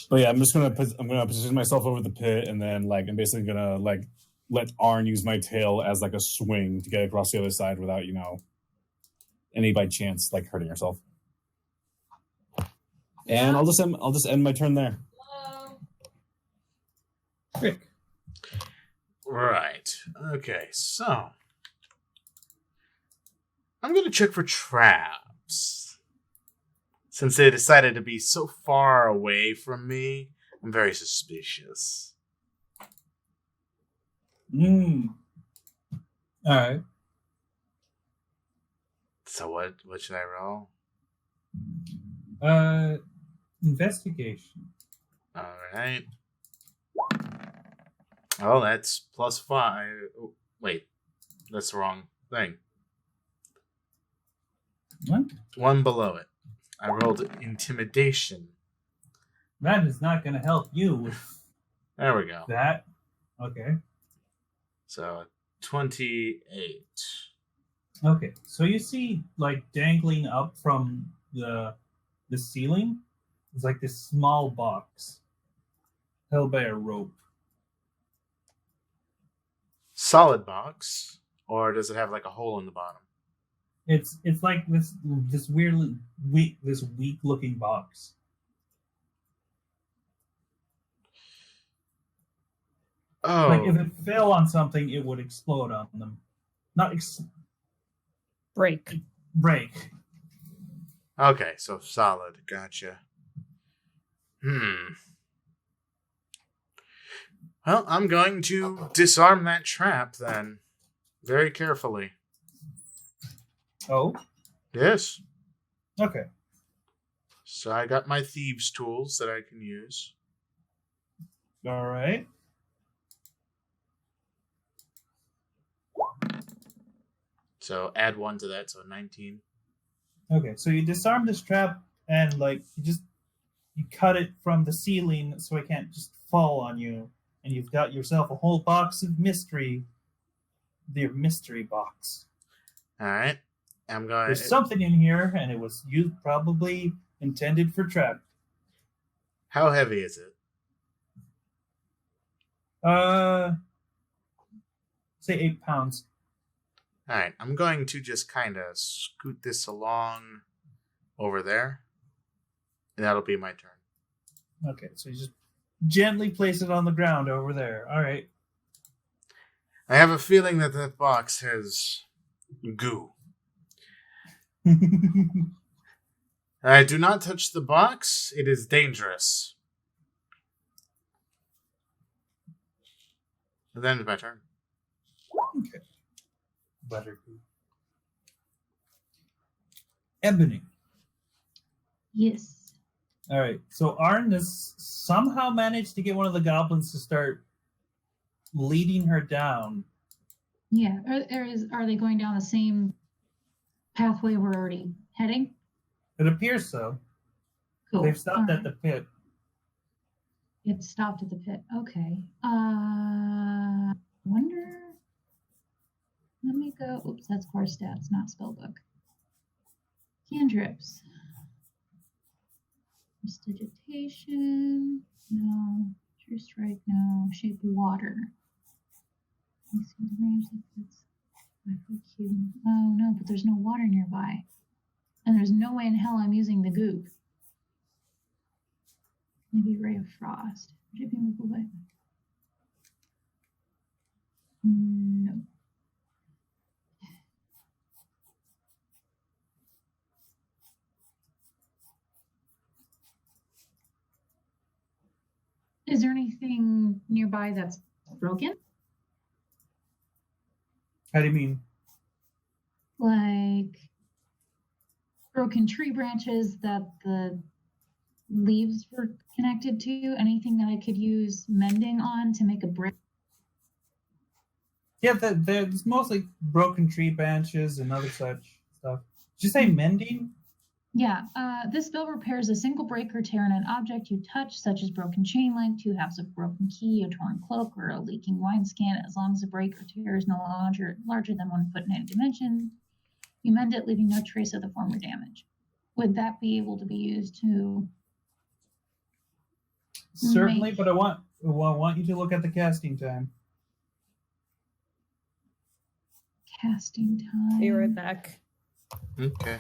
But yeah, I'm gonna position myself over the pit, and then like I'm basically gonna like let Arn use my tail as like a swing to get across the other side without, any by chance like hurting herself. And I'll just end my turn there. Rick. Right. Okay, so I'm going to check for traps. Since they decided to be so far away from me, I'm very suspicious. Alright. So what should I roll? Investigation. Alright. Oh, that's +5. Oh, wait. That's the wrong thing. What? One below it. I rolled intimidation. That is not going to help you with There we go. that. Okay. So 28. Okay. So you see, like, dangling up from the ceiling is like this small box held by a rope. Solid box, or does it have like a hole in the bottom? It's like this weirdly weak looking box. Oh, Like if it fell on something, it would explode on them. Not break. Okay, so solid. Gotcha. Well, I'm going to disarm that trap then. Very carefully. Oh? Yes. Okay. So I got my thieves' tools that I can use. All right. So add 1 to that, so 19. Okay, so you disarm this trap and like you cut it from the ceiling so it can't just fall on you, and you've got yourself a whole box of mystery. The mystery box. All right. I'm going. There's something in here, and it was probably intended for trap. How heavy is it? Say 8 pounds. All right. I'm going to just kind of scoot this along over there, and that'll be my turn. Okay, so you just gently place it on the ground over there. All right. I have a feeling that box has goo. I do not touch the box. It is dangerous. And then it's my turn. Okay. Butterbean. Ebony. Yes. All right. So Arn has somehow managed to get one of the goblins to start leading her down. Yeah. Are they going down the same pathway we're already heading? It appears so. Cool. They've stopped All at the pit. It stopped at the pit. Okay. Wonder. Let me go. Oops, that's core stats, not spellbook. Cantrips. Prestidigitation. No. True strike. No. Shape water. Let's see the range that fits. Oh no, but there's no water nearby. And there's no way in hell I'm using the goop. Maybe Ray of Frost. Would it be movable by? No. Is there anything nearby that's broken? How do you mean? Like broken tree branches that the leaves were connected to? Anything that I could use mending on to make a bridge? Yeah, there's mostly broken tree branches and other such stuff. Did you say mending? Yeah, this spell repairs a single break or tear in an object you touch, such as broken chain link, 2 halves of broken key, a torn cloak, or a leaking wineskin, as long as the break or tear is no larger than 1 foot in any dimension. You mend it, leaving no trace of the former damage. Would that be able to be used to... Certainly, but I want you to look at the casting time. Casting time. Be right back. Okay.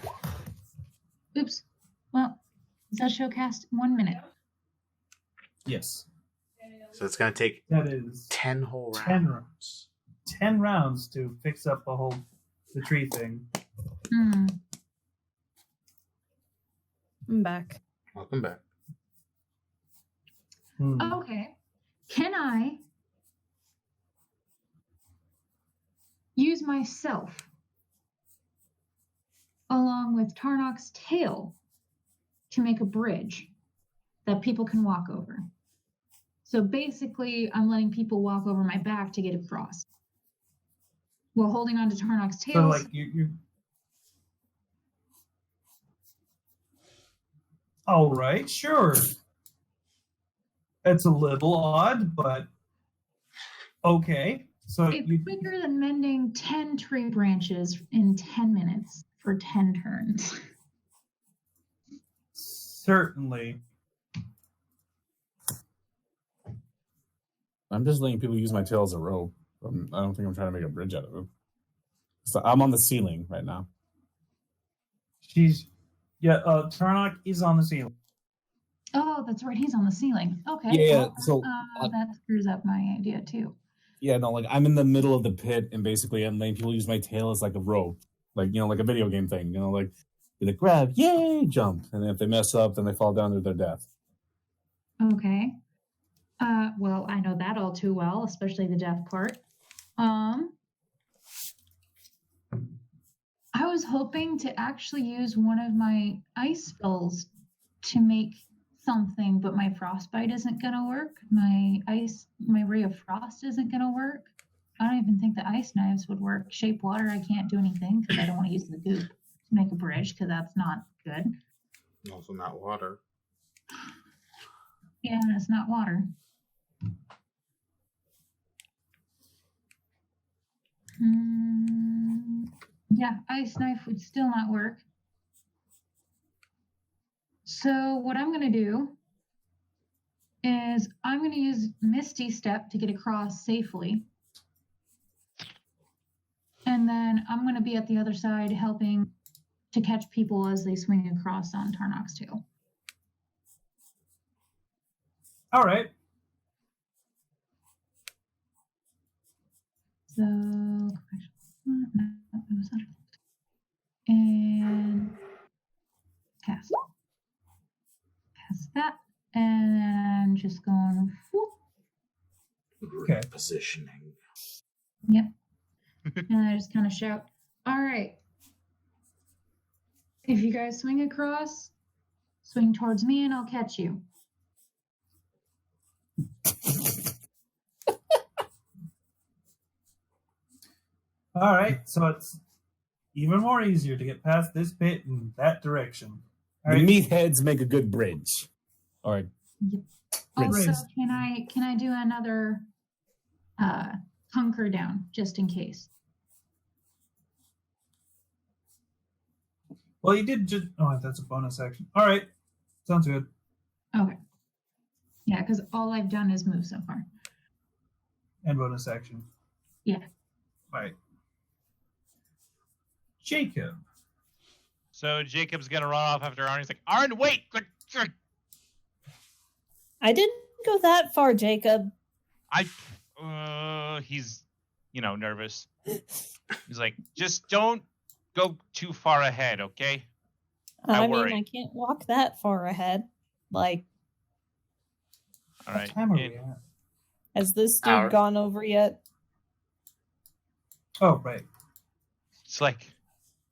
Oops. Well, does that show cast 1 minute? Yes. So it's going to take That is 10 whole 10 rounds. 10 rounds to fix up the tree thing. I'm back. Welcome back. Okay. Can I use myself along with Tarnok's tail to make a bridge that people can walk over? So basically, I'm letting people walk over my back to get across while holding on to Tarnok's tail. So, like, you all right, sure. It's a little odd, but okay. So it's quicker than mending 10 tree branches in 10 minutes for 10 turns. Certainly. I'm just letting people use my tail as a rope. I don't think I'm trying to make a bridge out of it. So I'm on the ceiling right now. Tarnok is on the ceiling. Oh, that's right. He's on the ceiling. Okay. Yeah, well, so that screws up my idea too. Yeah, no, like I'm in the middle of the pit, and basically I'm letting people use my tail as like a rope, like like a video game thing. Like they grab, yay, jump, and if they mess up, then they fall down to their death. Okay. Well, I know that all too well, especially the death part. I was hoping to actually use one of my ice spells to make something, but my frostbite isn't gonna work. My ray of frost isn't gonna work. I don't even think the ice knives would work. Shape water, I can't do anything because I don't want to use the goop to make a bridge because that's not good. Also not water. Yeah, and it's not water. Yeah, ice knife would still not work. So what I'm going to do is I'm going to use Misty Step to get across safely. And then I'm going to be at the other side helping to catch people as they swing across on Tarnok's tail. All right. So, and cast. Cast that. And just going, whoop. Okay. Positioning. Yep. And I just kind of shout, all right. If you guys swing across, swing towards me and I'll catch you. All right. So even more easier to get past this pit in that direction. All The right. meatheads make a good bridge. All right. Also, Raise. can I do another hunker down just in case? Well, you did just. Oh, that's a bonus action. All right. Sounds good. Okay. Yeah, because all I've done is move so far. And bonus action. Yeah. All right. Jacob. So Jacob's gonna run off after Arn. He's like, Arn, wait! I didn't go that far, Jacob. He's, nervous. He's like, just don't go too far ahead, okay? I worry. mean, I can't walk that far ahead. Like, All What right. time are we and- at? has this dude Hour. gone over yet? Oh, right. It's like,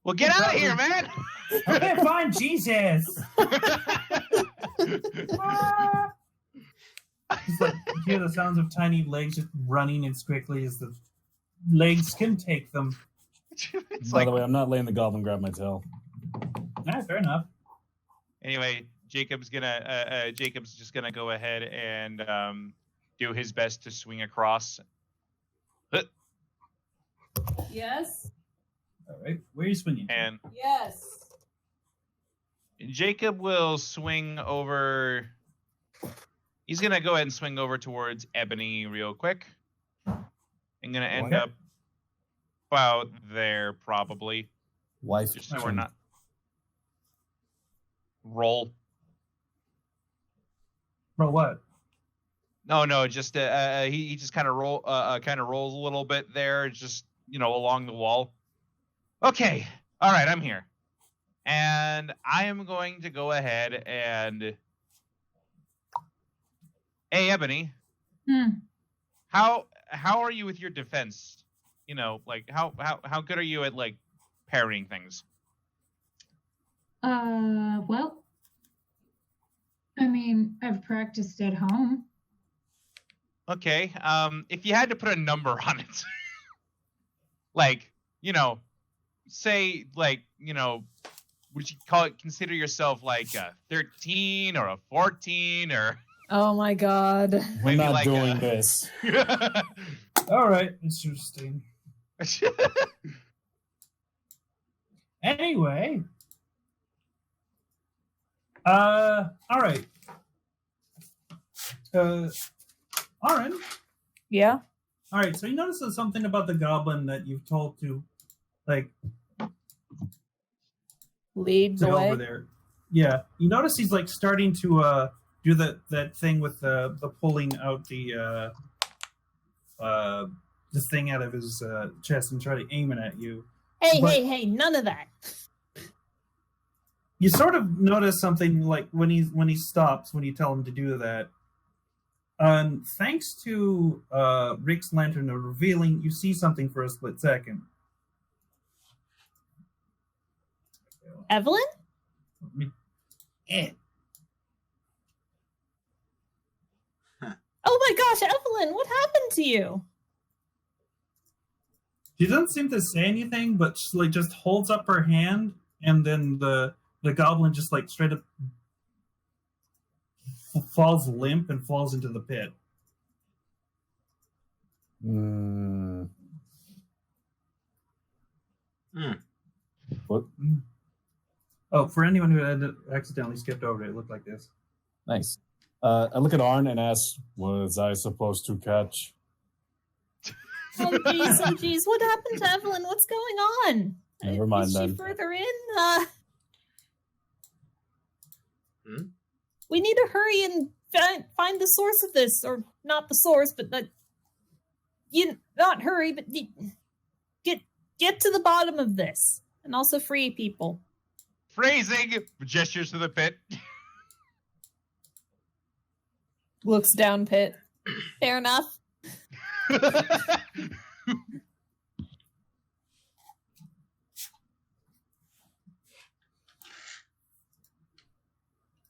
well, get out of here, man! Okay, fine, Jesus. It's like you hear the sounds of tiny legs just running as quickly as the legs can take them. It's By like, the way, I'm not letting the goblin grab my tail. Fair enough. anyway, Jacob's just gonna go ahead and do his best to swing across. Yes. All right, where are you swinging? And Yes. Jacob will swing over. He's gonna go ahead and swing over towards Ebony real quick. I'm gonna end Okay. up about there probably. Wife. Just so we're not. Roll. Bro, what? No, just he just kind of rolls a little bit there, just along the wall. Okay, all right, I'm here, and I am going to go ahead and. Hey, Ebony, how are you with your defense? How good are you at parrying things? Well, I mean, I've practiced at home. Okay, if you had to put a number on it, say, would you consider yourself like a 13 or a 14 or? Oh my God. We're Maybe not like doing a- this. All right, interesting. Anyway. All right. Aaron. Yeah. All right, so you notice there's something about the goblin that you've told to, Lead to the go way. over there. Yeah, you notice he's starting to do that thing with the pulling out the thing out of his chest and try to aim it at you. Hey, none of that. You sort of notice something like when he stops when you tell him to do that. Thanks to Rick's lantern revealing, you see something for a split second. Evelyn? Eh. Oh my gosh, Evelyn, what happened to you? She doesn't seem to say anything, but she just holds up her hand, and then the goblin just straight up falls limp and falls into the pit. What? Oh, for anyone who had accidentally skipped over it, it looked like this. Nice. I look at Arn and ask, was I supposed to catch? Oh jeez, what happened to Evelyn? What's going on? Never mind Is she then. further in? We need to hurry and find the source of this, or not the source, but not hurry, but get to the bottom of this, and also free people. Phrasing gestures to the pit. Looks down pit. Fair enough.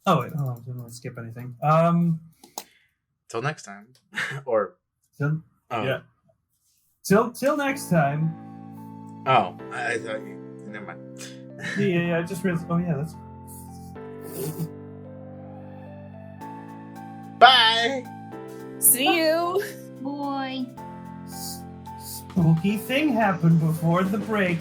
Oh wait, hold on, I didn't want to skip anything. Till next time. Or Yeah. Till next time. Oh, I thought you never mind. Yeah, I just realized. Oh yeah, that's. Bye. See you. Boy. Spooky thing happened before the break.